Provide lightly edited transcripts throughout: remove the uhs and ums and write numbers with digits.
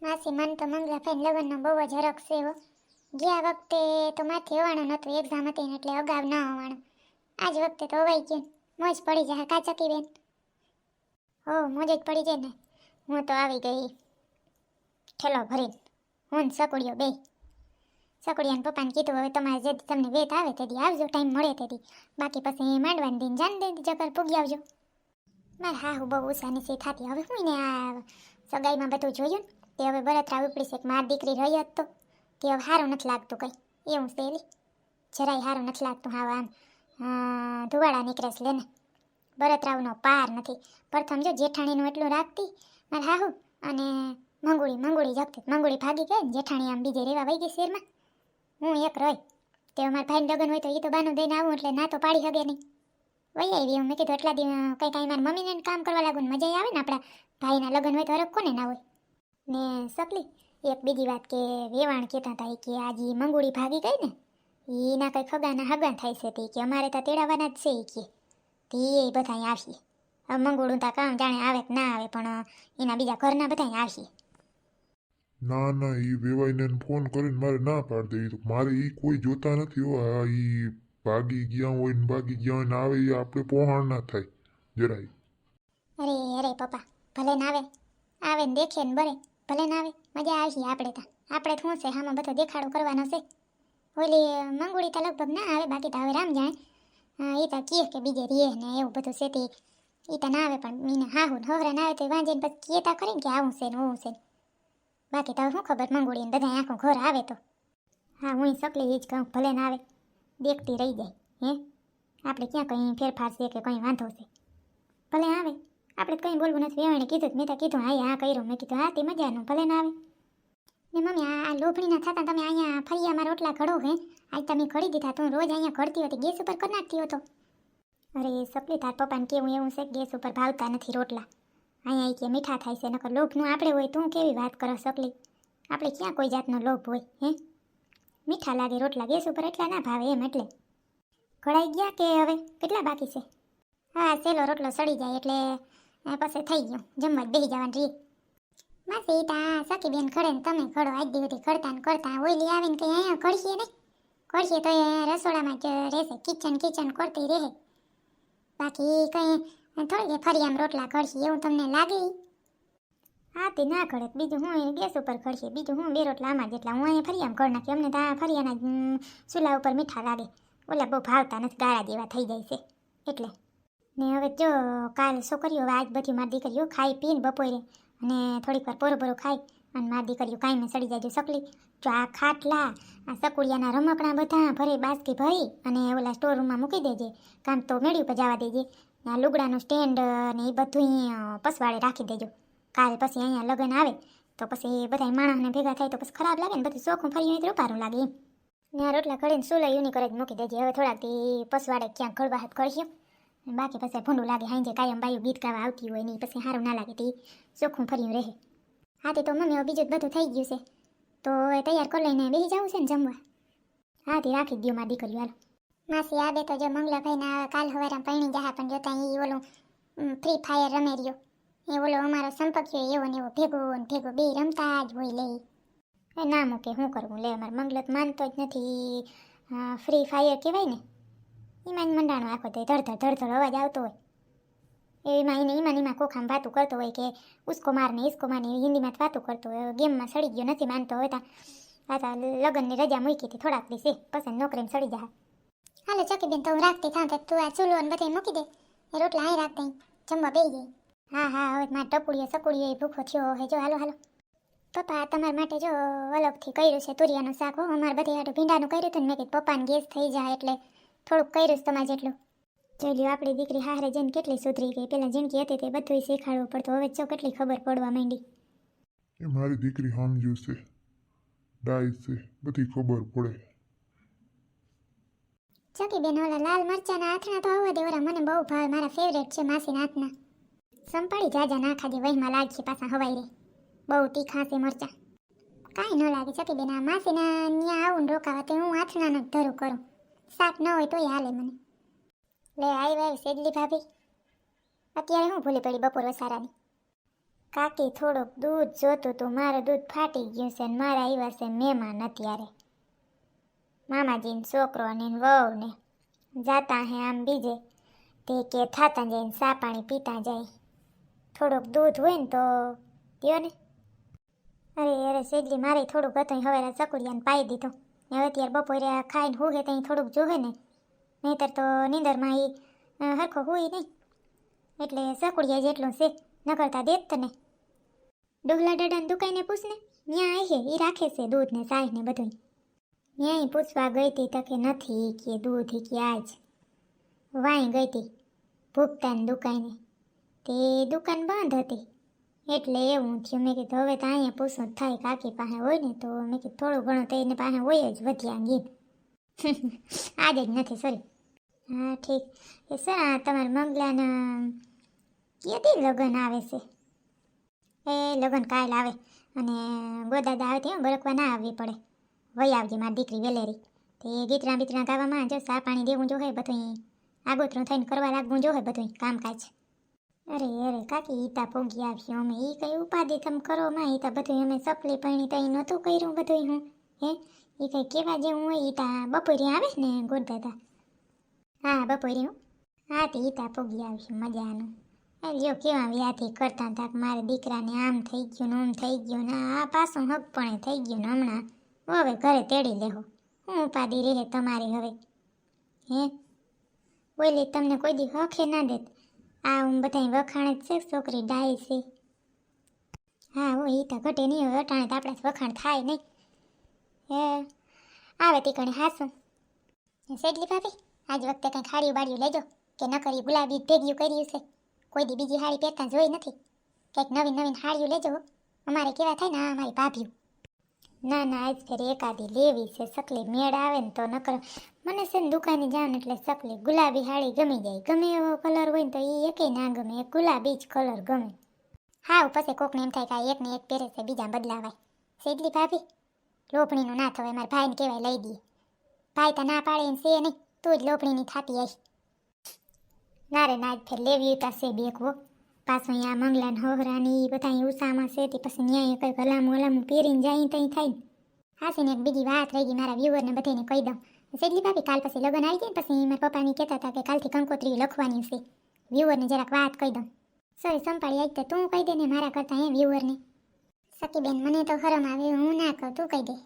માસી મન તો મંગલાભાઈ લગ્નનો બહુ જ હરખ છે હો. ગયા વખતે તો માથે આવવાનું નહોતું, એક્ઝામ હતી ને એટલે અગાઉ ન આવવાનું. આજ વખતે તો અવાઈ ગયું, મોજ પડી જાય કા ચકી બેન? હો મોજ જ પડી જાય ને. હું તો આવી ગઈ ઠેલો ભરીને, હું ને સકુડિયો બે. સકુડિયાને પપ્પાને કીધું હવે તમારે જે તમને વેત આવે તેથી આવજો, ટાઈમ મળે તેથી. બાકી પછી માંડવાની દિન જાન દે જગર પૂગી આવજો. મારે હા હું બહુ ઉષાની સી થતી. હવે હું ને આ સગાઈમાં બધું જોયું ને તે હવે બળતરા ઉપડી છે કે મારી દીકરી રહી જ તો તે હવે સારું નથી લાગતું કંઈ એવું છે એલી. જરાય સારું નથી લાગતું. હા આમ ધુવાડા નીકળે છે લેને, બળતરાવનો પાર નથી. પ્રથમ જો જેઠાણીનું એટલું રાખતી મારે હાહુ, અને મંગુળી જગતી. મંગુળી ભાગી ગઈ ને જેઠાણી આમ બીજે રેવા વહી ગઈ શેરમાં. હું એક રહી તે અમારા ભાઈને લગ્ન હોય તો એ તો બાનું દઈને આવું એટલે ના તો પાડી શકે નહીં. વહી આવી મેં કીધું એટલા દિવસ કંઈ કાંઈ મારી મમ્મીને કામ કરવા લાગુ ને મજા આવે ને. આપણા ભાઈના લગ્ન હોય તો હરખ કોને ના હોય ને. સકલી એક બીજી વાત કે વેવાણ કહેતા હતા કે આજે મંગુળી ભાગી ગઈ ને એના કંઈ ખગાના હગા થાય છે તે કે અમારે તો તેડાવાના જ છે કે એ બધા આવીએ. હવે મંગુળું તો કામ જાણે આવે કે ના આવે પણ એના બીજા ઘરના બધા આવીએ. ના ના, એ વેવાઈને ફોન કરીને મારે ના પાડી દે. મારે એ કોઈ જોતા નથી હો. આ એ ભાગી ગયા હોય ને ભાગી ગયા હોય ને આવે એ આપણે પહોંચ ના થાય જરાય. અરે પપ્પા ભલે ના આવે, આવે ને દેખે ને બરે, ભલે ના આવે મજા આવશે. આપણે શું છે આમાં બધો દેખાડો કરવાનો છે. ઓલી મંગુળી તો લગભગ ના આવે, બાકી તો હવે રામ જાણે. એ તો કહે કે બીજે રીએ ને એવું બધું છે તે એ તો ના આવે. પણ એને હાહું હવરા ના આવે તો વાંચીને પછી કહેતા ખરી ને કે આવું છે ને ઓવું છે. બાકી તો શું ખબર મંગુળીને બધા આખું ઘર આવે તો. હા હું સકલી એ જ કહું ભલે ના આવે, દેખતી રહી જાય. હે આપણે ક્યાં કંઈ ફેરફાર છે કે કંઈ વાંધો છે? ભલે આવે, આપણે તો કંઈ બોલવું નથી. વેવાણે કીધું મેં તો કીધું હા કર્યું. મેં કીધું હા તે મજાનું ભલે ના આવે. ને મમ્મી આ લોભણીના થતા તમે અહીંયા ફળિયામાં રોટલા ઘડો હે? આજ તમે ઘડી દીધા. તું રોજ અહીંયા ઘડતી હતી, ગેસ ઉપર કરી નાખતી હતો. અરે સકલી તાર પપ્પાને કેવું એવું છે ગેસ ઉપર ભાવતા નથી રોટલા. અહીંયા કે મીઠા થાય છે. નકર લોભનું આપણે હોય. તું કેવી વાત કરો સકલી? આપણે ક્યાં કોઈ જાતનો લોભ હોય હે? મીઠા લાગે રોટલા, ગેસ ઉપર એટલા ના ભાવે એમ. એટલે ઘડાઈ ગયા કે હવે કેટલા બાકી છે? હા સેલો રોટલો સડી જાય એટલે પછી થઈ ગયું, જમવા જ બેસી જવાનું રીએ. માસી તા સખી બેન ખડે ને તમે ખડો. આજ દિવસથી ખડતા ને કરતા ઓઈલી આવીને કંઈ અહીંયા ખડશે નહીં. ખડશે તો એ રસોડામાં જ રહેશે, કિચન કરતી રહે. બાકી કંઈ થોડી ફરિયામાં રોટલા ખડશે એવું તમને લાગે? હા તે ના ખડે બીજું હું ગેસ ઉપર ખડશે. બીજું હું બે રોટલા આમાં જેટલા હું અહીંયા ફરિયામાં ખડ નાખી. અમને તો ફરિયાના ચૂલા ઉપર મીઠા લાગે, ઓલા બહુ ભાવતા નથી, ગાળા જેવા થઈ જાય છે એટલે. ને હવે જો કાલ છોકરીઓ આજ બધી મારી દીકરીઓ ખાઈ પીને બપોરે અને થોડીક વાર પોરો ખાઈ અને મારી દીકરીઓ કાંઈ સડી જાય સકલી. જો આ ખાટલા આ સકુડિયાના રમકડા બધા ભરી બાસ્કી ભરી અને ઓલા સ્ટોર રૂમમાં મૂકી દેજે. કામ તો મેળી ઉપર જવા દેજે. આ લુગડાનું સ્ટેન્ડ ને એ બધું પસવાડે રાખી દેજો. કાલે પછી અહીંયા લગ્ન આવે તો પછી બધા માણસને ભેગા થાય તો પછી ખરાબ લાગે ને. બધું ચોખ્ખું ફરી હોય તો રૂપારું લાગે એમ. ને આ રોટલા ઘડીને સુલા યુની કરે જ મૂકી દેજે. હવે થોડાકથી પસવાડે ક્યાંક ઘડવા હાથ કરશું. બાકી પછી ભૂંડું લાગે. હાંજે કાયમ બાયું ગીત ગાવા આવતી હોય નહીં પછી સારું ના લાગે તે ચોખ્ખું ફર્યું રહે. હા તે તો મમ્મી બીજું જ બધું થઈ ગયું છે તો હવે તૈયાર કરી લઈને બેસી જવું છે ને જમવા. હા તે રાખી દઉં મારી દીકરીઓ. હાલો માસી આ બે તો જો મંગલાભાઈના કાલ સવારે પૈણી જાય પણ જોતા એ ઓલું ફ્રી ફાયર રમે રહ્યો. એ ઓલો અમારો સંપર્ક એવો ને એવો ભેગો બે રમતા જ હોય. લે એ ના મૂકે શું કરવું? લે અમારે મંગલત માનતો જ નથી. ફ્રી ફાયર કહેવાય ને એમાં મંડાણો આખો તે ધડધડ અવાજ આવતો હોય. એમાં કોખામ વાતું કરતો હોય કે ઉસકો મારને ઇસકો મારને હિન્દીમાં વાતું કરતો હોય. ગેમમાં સડી ગયો નથી માનતો હોય. તા લગ્નની રજા મૂકી હતી થોડાક દિવસે પછી નોકરીમાં સડી જાય. હાલો ચકી બેન તો હું રાખતી થાં તું આ ચૂલો ને બધે મૂકી દે. એ રોટલા અહીં રાખ દઈ જમવા બેસી ગઈ. હા હવે મારા ટપુડીઓ સકુડીઓ ભૂખો થયો હે. જો હાલો પપ્પા તમારા માટે જો અલગથી કર્યું છે તુરિયાનું શાક. હો અમારે બધે આટલું ભીંડાનું કર્યું હતું ને મેં કીધું પપ્પાને ગેસ થઈ જાય એટલે થોડુંક કર્યું છે તમારે જેટલું. જોઈ લ્યો આપણી દીકરી હારે જઈને કેટલી સુધરી ગઈ. પેલા જિંદગી હતી તે બધું શીખાડવું પડતું, હવે જો કેટલી ખબર પડવા માંડી. એ મારી દીકરી સમજુ છે, ડાય છે, બધી ખબર પડે. ચકી બેન ઓલા લાલ મરચાના આથણા તો આવવા દે. ઓરા મને બહુ ભાવે, મારા ફેવરેટ છે માસીના હાથના. સંપાડી જાજા નાખાજે વહીમાં લાગશે પાછા હવાઈ રે. બહુ તીખા છે મરચા. કાંઈ ન લાગે ચકી બેન. આ માસીના ત્યાં આવું ને રોકાવા તે હું આથણાનું જ ધરું કરું. શાક ન હોય તોય હાલે મને. લે આવી સેજલી ભાભી અત્યારે હું ભૂલી પડી બપોર વસારાની. કાકી થોડુંક દૂધ જોતું તું, મારું દૂધ ફાટી ગયું છે ને મારા આવ્યા છે મહેમાન અત્યારે, મામાજીનો છોકરો ને વહુ ને જાતા હે આમ બીજે, તે કે થાતા જાય ને ચા પાણી પીતા જાય, થોડુંક દૂધ હોય ને તો દ્યો ને. અરે સેજલી મારે થોડુંક હતું, હવે ચકુડિયાને પાઈ દીધું. હવે અત્યારે બપોરે ખાઈને હુગે ત્યાં થોડુંક જોવે ને, નહીંતર તો નીંદરમાં એ હરખો હુઈ નહીં, એટલે ચકુડિયા જેટલું છે ન કરતા દેત તને. ડોહલા દાદાને દુકાને પૂછને, ત્યાં આવી એ રાખે છે દૂધ ને ચાય ને બધું. ત્યાં પૂછવા ગઈ હતી તો કે નથી, કે દૂધ કે આજ વાઈ ગઈ હતી ભૂપતાની દુકાને, તે દુકાન બંધ હતી એટલે એવું થયું. મેં કીધું હવે તો અહીંયા પૂછવું થાય, કાકી પાસે હોય ને તો મેં કીધું થોડું ઘણું તો એને પાસે હોય જ વધ્યા ગીત. આજે જ નથી, સોરી. હા ઠીક. એ સર તમારા મંગલાના ક્યાંથી લગ્ન આવે છે? એ લગ્ન કાલ આવે, અને ગોદાદા આવે ત્યાં બરકવા ના આવવી પડે, વહી આવજે મારી દીકરી વેલેરી. તે ગીતરા બીતરા ગાવામાં જો ચા પાણી દેવું જોહે, બધું આગોતરું થઈને કરવા લાગવું જોહે બધું કામકાજ. અરે કાકી ઈતા પોગી આવ્યો અમે, એ કઈ ઉપાધિ તમે કરો માં, ઈતા બધું અમે સપલી પૈણી તઈ નહોતું કર્યું બધું હું, હે એ કઈ કેવા જેવું હોય. ઈતા બપોરે આવે ને ગોદાદા? હા બપોરે હું. હા તે ઈતા પોગી આવ્યું મજાનું. લ્યો કેવા વ્યાથી કરતા હતા, મારા દીકરાને આમ થઈ ગયું ને આમ થઈ ગયું ને આ પાછું હકપણે થઈ ગયું ને હમણાં હવે ઘરે તેડી લેહો. હું ઉપાધિ રહે તમારી હવે, હે બોલી તમને કોઈ દી હખે ના દેત. આ હું બધાય વખાણ જ છે, છોકરી ડાય છે. હા હો એ તો ઘટે નહીં, હવે અટાણે તો આપણા વખાણ થાય નહીં. હે આવે તીકણે હાસું. સેટલી ભાભી આજ વખતે કંઈ ખાડીયું બાળ્યું લેજો, કે ન કરી ગુલાબી ભેગ્યું કર્યું છે. કોઈ દી બીજી હાડી પહેરતા જોઈ નથી, કંઈક નવીન નવીન હાડીયું લેજો. અમારે કેવા થાય ને અમારી ભાભીઓ. ના આજ ફેર એકાદી લેવી છે, સકલી મેળ આવે ને તો ન કરો. મને છે ને દુકાને જાવ ને એટલે સકલી ગુલાબી હાડી ગમી જાય, ગમે એવો કલર હોય ને તો એ એકે ના ગમે, એક ગુલાબી જ કલર ગમે. હા પછી કોકને એમ થાય કે આ એકને એક પહેરે છે બીજા બદલાવાય. સેજલી ભાભી લોભણીનું ના થવાય, મારા ભાઈને કહેવાય લઈ દઈએ. ભાઈ તો ના પાડે ને છે નહીં, તું જ લોભણીની થાતી આવીશ. ના રે ના જ ફેર લેવી પાસે બેકવો પાછું અહીંયા મંગલાન હોહરાની બધા અહીં ઉષામાં છે, તે પછી ન્યાય કંઈક હલામું પહેરીને જાય ત્યાં થાય ને. હા છે ને એક બીજી વાત રહી ગઈ, મારા વ્યુઅરને બધાને કહી દઉં. સેજલી ભાભી કાલ પછી લગ્ન આવી જાય ને પછી મારા પપ્પાની કહેતા હતા કે કાલથી કંકોત્રી લખવાની છે, વ્યુઅરને જરાક વાત કહી દઉં. સોરી સંભાળી આજ તો તું કહી દે ને મારા કરતાં એમ વ્યુઅરને. સખીબેન મને તો શરમ આવે, હું ના કહું, તું કહી દે.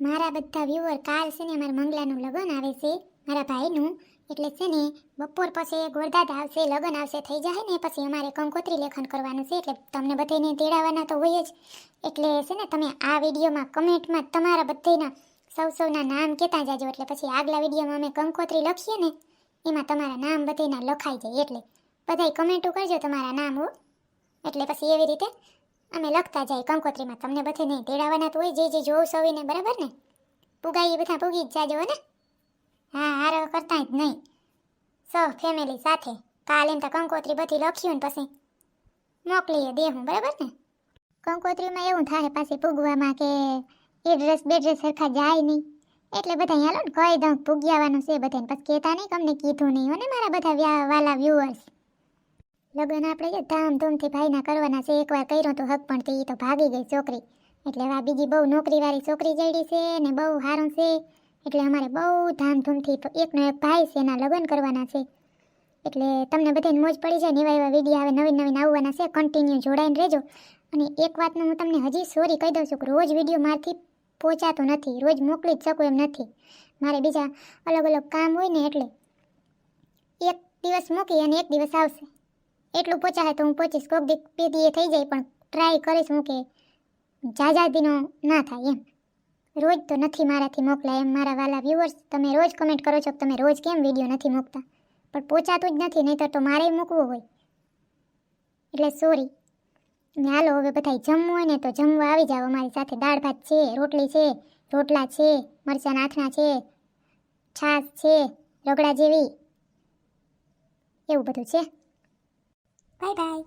મારા બધા વ્યુઅર કાલ છે ને મારા મંગલાનું લગ્ન આવે છે મારા ભાઈનું, એટલે છે ને બપોર પછી ગોરદાદ આવશે, લગ્ન આવશે થઈ જાય ને પછી અમારે કંકોત્રી લેખન કરવાનું છે, એટલે તમને બધાને તેડાવવાના તો હોય જ. એટલે છે ને તમે આ વિડીયોમાં કમેન્ટમાં તમારા બધાના સૌના નામ કહેતા જાજો, એટલે પછી આગલા વિડીયોમાં અમે કંકોત્રી લખીએ ને એમાં તમારા નામ બધાના લખાઈ જાય, એટલે બધાય કમેન્ટો કરજો તમારા નામ હો, એટલે પછી એવી રીતે અમે લખતા જાય કંકોત્રીમાં. તમને બધાને તેડાવવાના તો હોય, જે જોવું સવીને, બરાબર ને? પુગાઈ એ બધા પુગી જ જાજો ને. હા હારો કરતા જ નહીં, ફેમિલી સાથે કાલ એમ તો કંકોત્રી બધી લખ્યું ને પછી મોકલીએ દેહું, બરાબર ને? કંકોત્રીમાં એવું થાય પાછી પૂગવામાં કે એડ્રેસ બેડ્રેસ સરખા જાય નહીં, એટલે બધા હાલો ને કહી દઉં પૂગી આવવાનું છે બધાને, પછી કહેતા નહીં તમને કીધું નહીં અને મારા બધા વાલા વ્યુઅર્સ. લગ્ન આપણે જે ધામધૂમથી ભાઈના કરવાના છે, એકવાર કર્યું તો હક પણ તે તો ભાગી ગઈ છોકરી, એટલે આ બીજી બહુ નોકરીવાળી છોકરી જઈડી છે ને બહુ સારું છે, એટલે અમારે બહુ ધામધૂમથી એકનો એક ભાઈ છે એના લગ્ન કરવાના છે, એટલે તમને બધાને મોજ પડી જાય ને એવા વિડીયો આવે નવીન આવવાના છે, કન્ટિન્યુ જોડાઈને રહેજો. અને એક વાતનું હું તમને હજી સોરી કહી દઉં છું કે રોજ વિડીયો મારથી પહોંચાતો નથી, રોજ મોકલી જ શકું એમ નથી, મારે બીજા અલગ કામ હોય ને, એટલે એક દિવસ મૂકી અને એક દિવસ આવશે, એટલું પહોંચાય તો હું પહોંચીશ. કોક દી પેદી એ થઈ જાય પણ ટ્રાય કરીશ હું કે જાજાદીનો ના થાય એમ. રોજ તો નથી મારાથી મોકલાય એમ. મારા વાલા વ્યુઅર્સ તમે રોજ કમેન્ટ કરો છો કે તમે રોજ કેમ વિડીયો નથી મૂકતા, પણ પહોંચાતું જ નથી, નહીં તો મારે મૂકવું હોય, એટલે સોરી. ને હાલો હવે બધાય જમવું હોય ને તો જમવા આવી જાવ અમારી સાથે. દાળ ભાત છે, રોટલી છે, રોટલા છે, મરચાં નાથણા છે, છાશ છે રગડા જેવી, એવું બધું છે. Bye bye.